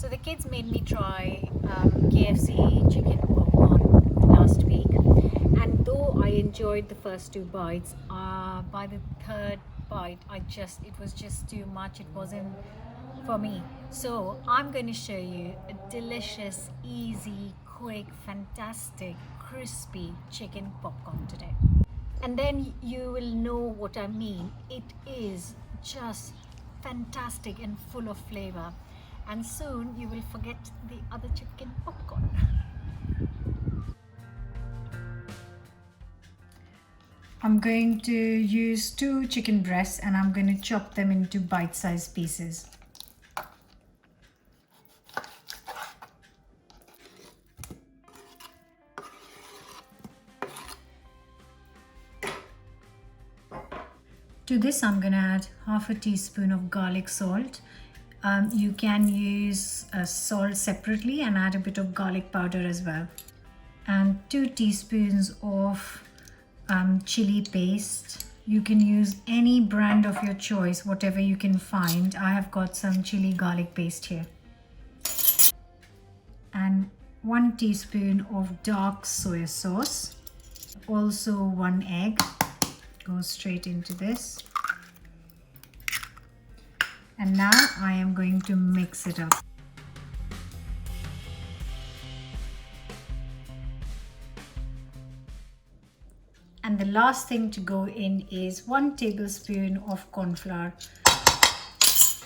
So the kids made me try KFC chicken popcorn last week, and though I enjoyed the first two bites, by the third bite it was just too much. It wasn't for me. So I'm going to show you a delicious, easy, quick, fantastic, crispy chicken popcorn today. And then you will know what I mean. It is just fantastic and full of flavor. And soon you will forget the other chicken popcorn. I'm going to use 2 chicken breasts and I'm going to chop them into bite-sized pieces. To this I'm going to add half a teaspoon of garlic salt. You can use salt separately and add a bit of garlic powder as well. And 2 teaspoons of chili paste. You can use any brand of your choice, whatever you can find. I have got some chili garlic paste here. And 1 teaspoon of dark soy sauce. Also 1 egg. Goes straight into this. And now I am going to mix it up. And the last thing to go in is 1 tablespoon of corn flour,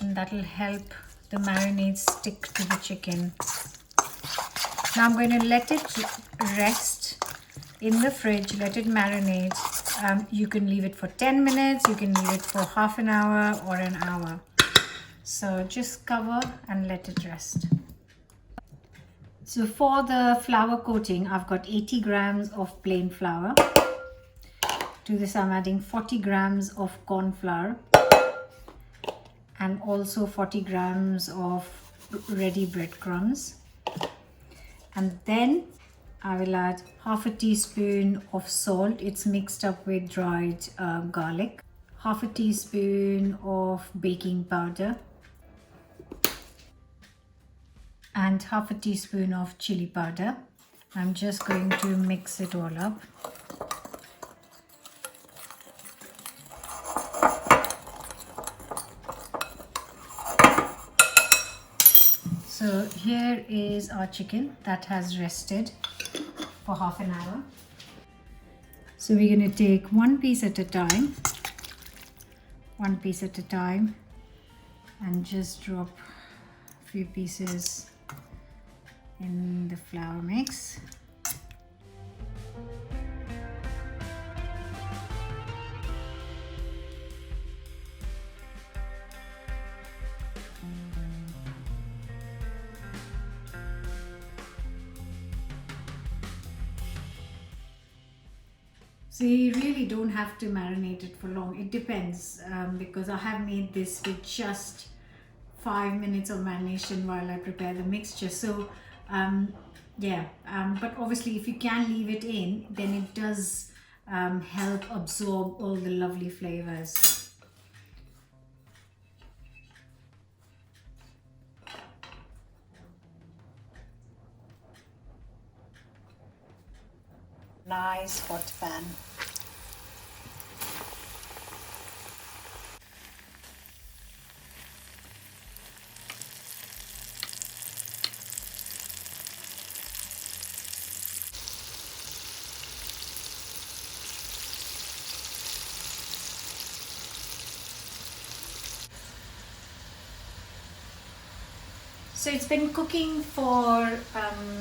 and that will help the marinade stick to the chicken. Now I'm going to let it rest in the fridge, let it marinate. You can leave it for 10 minutes, you can leave it for half an hour or an hour. So just cover and let it rest. So for the flour coating, I've got 80 grams of plain flour. To this I'm adding 40 grams of corn flour and also 40 grams of ready breadcrumbs. And then I will add half a teaspoon of salt. It's mixed up with dried garlic. Half a teaspoon of baking powder. And half a teaspoon of chili powder. I'm just going to mix it all up. So here is our chicken that has rested for half an hour. So we're going to take 1 piece at a time. 1 piece at a time. And just drop a few pieces in the flour mix. So you really don't have to marinate it for long. It depends because I have made this with just 5 minutes of marination while I prepare the mixture. So but obviously if you can leave it in, then it does help absorb all the lovely flavors. Nice hot pan. So it's been cooking for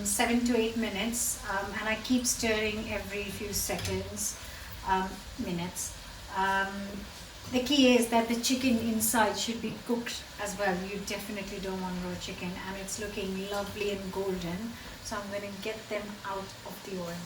7 to 8 minutes and I keep stirring every few seconds, minutes. The key is that the chicken inside should be cooked as well. You definitely don't want raw chicken, and it's looking lovely and golden. So I'm going to get them out of the oil.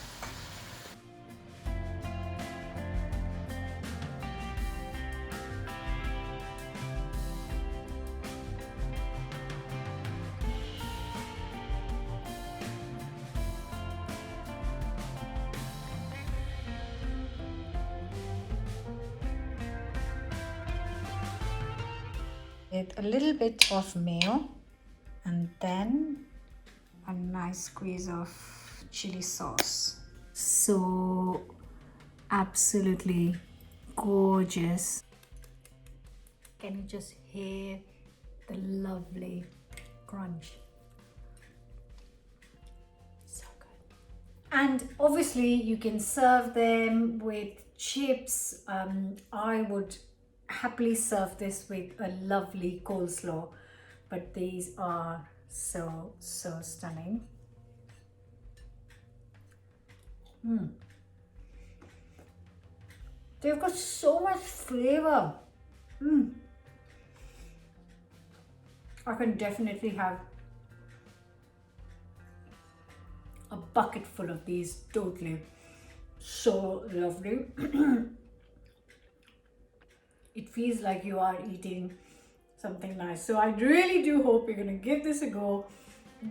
With a little bit of mayo, and then a nice squeeze of chili sauce. So absolutely gorgeous. Can you just hear the lovely crunch? So good. And obviously you can serve them with chips. I would happily serve this with a lovely coleslaw, but these are so stunning. They've got so much flavor. I can definitely have a bucket full of these, totally. So lovely. It feels like you are eating something nice. So I really do hope you're going to give this a go.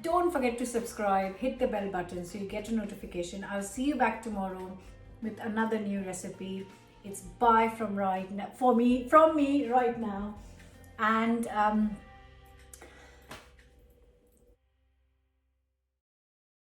Don't forget to subscribe, hit the bell button so you get a notification. I'll see you back tomorrow with another new recipe. It's bye from me right now. And